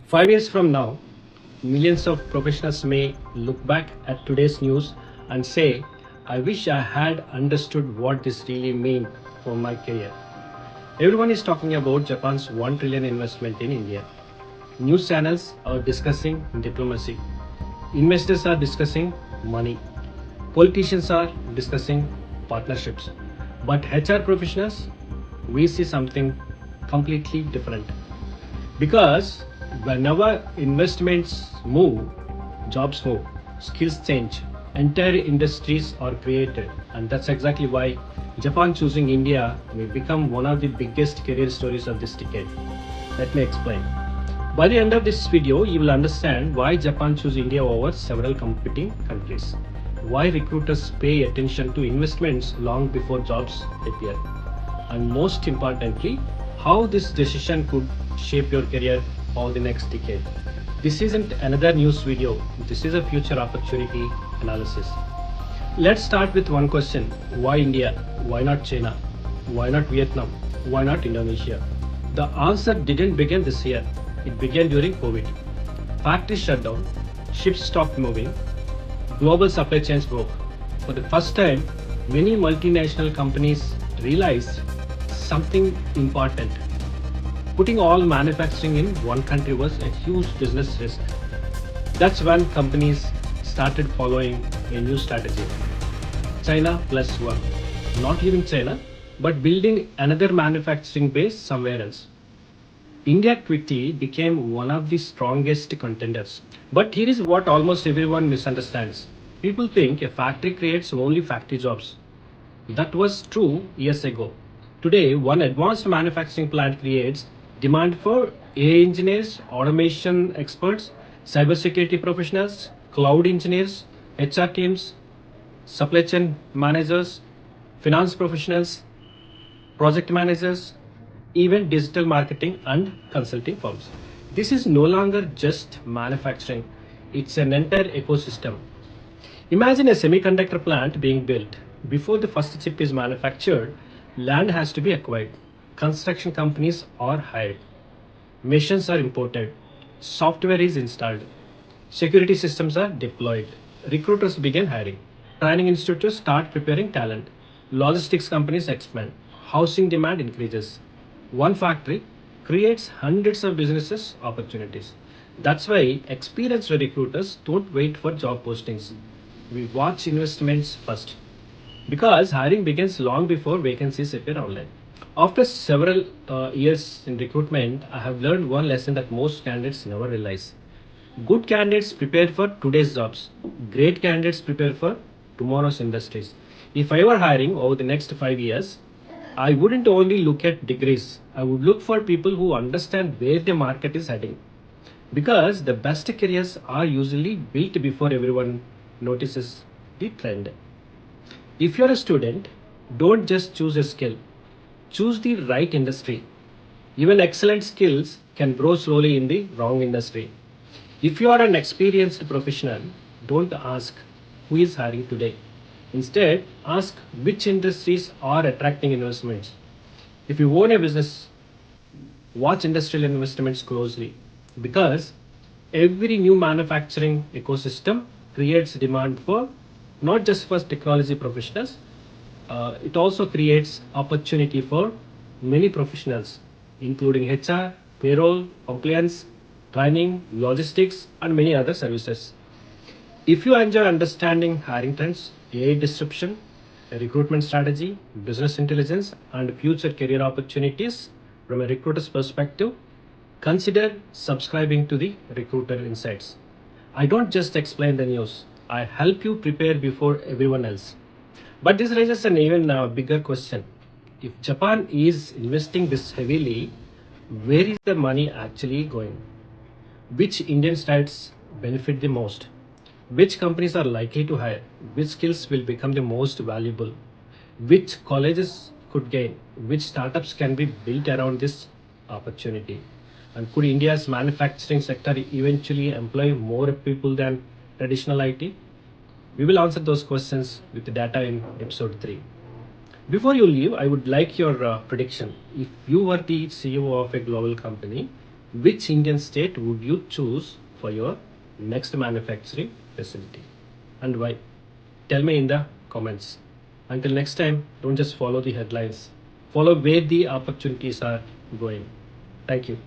5 years from now, millions of professionals may look back at today's news and say, I wish I had understood what this really meant for my career. Everyone is talking about Japan's 1 trillion investment in India. News channels are discussing diplomacy. Investors are discussing money. Politicians are discussing partnerships. But HR professionals, we see something completely different. Because whenever investments move, jobs move, skills change, entire industries are created, and that's exactly why Japan choosing India may become one of the biggest career stories of this decade. Let me explain. By the end of this video, you will understand why Japan chose India over several competing countries, why recruiters pay attention to investments long before jobs appear, and most importantly, how this decision could shape your career for the next decade. This isn't another news video, this is a future opportunity analysis. Let's start with one question. Why India? Why not China? Why not Vietnam? Why not Indonesia? The answer didn't begin this year. It began during COVID. Factories shut down, ships stopped moving, global supply chains broke. For the first time, many multinational companies realized something important. Putting all manufacturing in one country was a huge business risk. That's when companies started following a new strategy. China+1. Not leaving China, but building another manufacturing base somewhere else. India quickly became one of the strongest contenders. But here is what almost everyone misunderstands. People think a factory creates only factory jobs. That was true years ago. Today, one advanced manufacturing plant creates demand for AI engineers, automation experts, cybersecurity professionals, cloud engineers, HR teams, supply chain managers, finance professionals, project managers, even digital marketing and consulting firms. This is no longer just manufacturing, it's an entire ecosystem. Imagine a semiconductor plant being built. Before the first chip is manufactured, land has to be acquired. Construction companies are hired. Machines are imported. Software is installed. Security systems are deployed. Recruiters begin hiring. Training institutes start preparing talent. Logistics companies expand. Housing demand increases. One factory creates hundreds of businesses opportunities. That's why experienced recruiters don't wait for job postings. We watch investments first because hiring begins long before vacancies appear online. After several years in recruitment, I have learned one lesson that most candidates never realize. Good candidates prepare for today's jobs. Great candidates prepare for tomorrow's industries. If I were hiring over the next 5 years, I wouldn't only look at degrees. I would look for people who understand where the market is heading. Because the best careers are usually built before everyone notices the trend. If you're a student, don't just choose a skill, choose the right industry. Even excellent skills can grow slowly in the wrong industry. If you are an experienced professional, don't ask who is hiring today. Instead, ask which industries are attracting investments. If you own a business, watch industrial investments closely because every new manufacturing ecosystem creates demand for not just for technology professionals, it also creates opportunity for many professionals, including HR, payroll, compliance, training, logistics, and many other services. If you enjoy understanding hiring trends, AI disruption, recruitment strategy, business intelligence, and future career opportunities from a recruiter's perspective, consider subscribing to the Recruiter Insights. I don't just explain the news, I help you prepare before everyone else. But this raises an even bigger question. If Japan is investing this heavily, where is the money actually going? Which Indian states benefit the most? Which companies are likely to hire? Which skills will become the most valuable? Which colleges could gain? Which startups can be built around this opportunity? And could India's manufacturing sector eventually employ more people than traditional IT? We will answer those questions with the data in episode 3. Before you leave, I would like your prediction. If you were the CEO of a global company, which Indian state would you choose for your next manufacturing facility and why? Tell me in the comments. Until next time, don't just follow the headlines, follow where the opportunities are going. Thank you.